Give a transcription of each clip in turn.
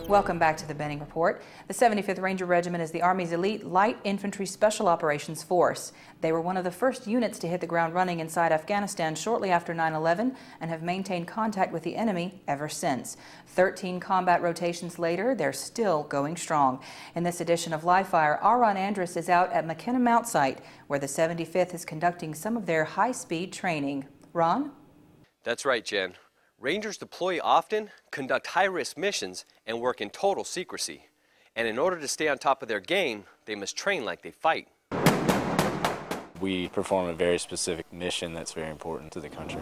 Welcome back to the Benning Report. The 75th Ranger Regiment is the Army's elite light infantry special operations force. They were one of the first units to hit the ground running inside Afghanistan shortly after 9/11 and have maintained contact with the enemy ever since. 13 combat rotations later, they're still going strong. In this edition of Live Fire, our Ron Andrus is out at McKenna Mount Site, where the 75th is conducting some of their high-speed training. Ron? That's right, Jen. Rangers deploy often, conduct high-risk missions, and work in total secrecy. And in order to stay on top of their game, they must train like they fight. We perform a very specific mission that's very important to the country.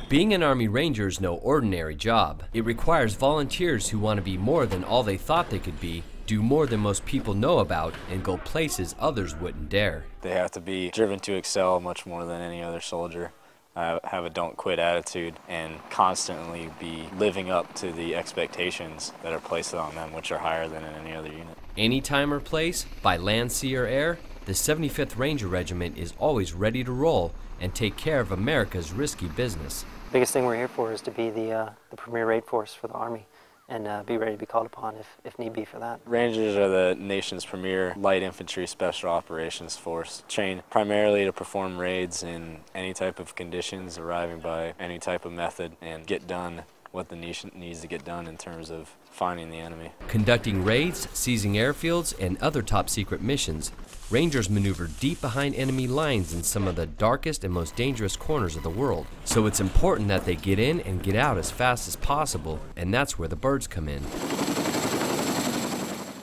Being an Army Ranger is no ordinary job. It requires volunteers who want to be more than all they thought they could be, do more than most people know about, and go places others wouldn't dare. They have to be driven to excel much more than any other soldier. Have a don't quit attitude and constantly be living up to the expectations that are placed on them, which are higher than in any other unit. Any time or place, by land, sea, or air, the 75th Ranger Regiment is always ready to roll and take care of America's risky business. The biggest thing we're here for is to be the premier raid force for the Army and be ready to be called upon if need be for that. Rangers are the nation's premier light infantry special operations force, trained primarily to perform raids in any type of conditions, arriving by any type of method, and get done what the nation needs to get done in terms of finding the enemy. Conducting raids, seizing airfields, and other top-secret missions, Rangers maneuver deep behind enemy lines in some of the darkest and most dangerous corners of the world. So it's important that they get in and get out as fast as possible, and that's where the birds come in.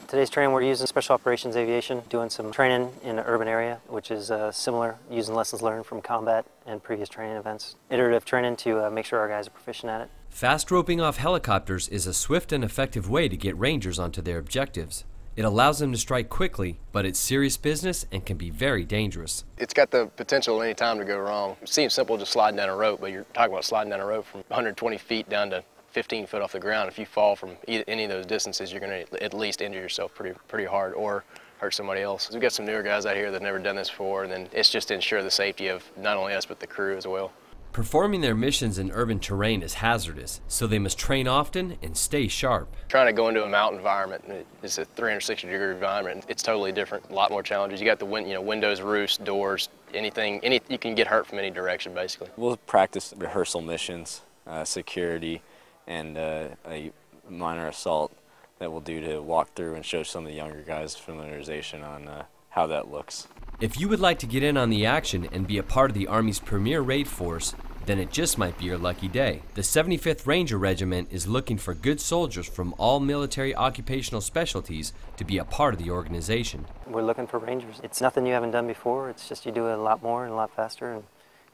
Today's training we're using Special Operations Aviation, doing some training in an urban area, which is similar, using lessons learned from combat and previous training events. Iterative training to make sure our guys are proficient at it. Fast roping off helicopters is a swift and effective way to get Rangers onto their objectives. It allows them to strike quickly, but it's serious business and can be very dangerous. It's got the potential any time to go wrong. It seems simple just sliding down a rope, but you're talking about sliding down a rope from 120 feet down to 15 foot off the ground. If you fall from any of those distances, you're going to at least injure yourself pretty hard or hurt somebody else. We've got some newer guys out here that have never done this before, and then it's just to ensure the safety of not only us but the crew as well. Performing their missions in urban terrain is hazardous, so they must train often and stay sharp. Trying to go into a mountain environment, it's a 360-degree environment. It's totally different, a lot more challenges. You got the windows, roofs, doors, anything, you can get hurt from any direction, basically. We'll practice rehearsal missions, security, and a minor assault that we'll do to walk through and show some of the younger guys familiarization on how that looks. If you would like to get in on the action and be a part of the Army's premier raid force, then it just might be your lucky day. The 75th Ranger Regiment is looking for good soldiers from all military occupational specialties to be a part of the organization. We're looking for Rangers. It's nothing you haven't done before, it's just you do it a lot more and a lot faster, and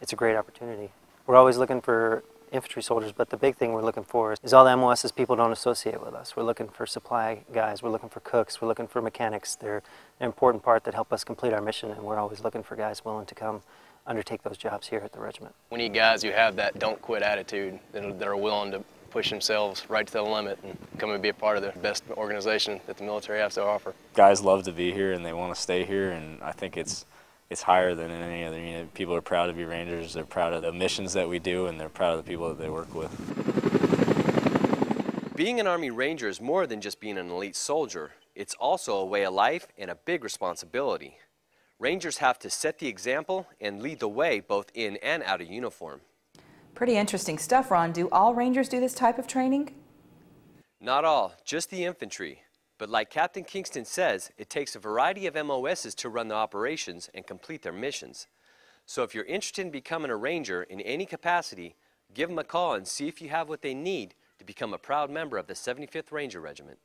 it's a great opportunity. We're always looking for infantry soldiers, but the big thing we're looking for is all the MOS's people don't associate with us. We're looking for supply guys, we're looking for cooks, we're looking for mechanics. They're an important part that help us complete our mission, and we're always looking for guys willing to come undertake those jobs here at the regiment. We need guys who have that don't quit attitude, that are willing to push themselves right to the limit and come and be a part of the best organization that the military has to offer. Guys love to be here and they want to stay here, and I think it's higher than in any other unit. People are proud to be Rangers, they're proud of the missions that we do, and they're proud of the people that they work with. Being an Army Ranger is more than just being an elite soldier. It's also a way of life and a big responsibility. Rangers have to set the example and lead the way both in and out of uniform. Pretty interesting stuff, Ron. Do all Rangers do this type of training? Not all, just the infantry. But like Captain Kingston says, it takes a variety of MOSs to run the operations and complete their missions. So if you're interested in becoming a Ranger in any capacity, give them a call and see if you have what they need to become a proud member of the 75th Ranger Regiment.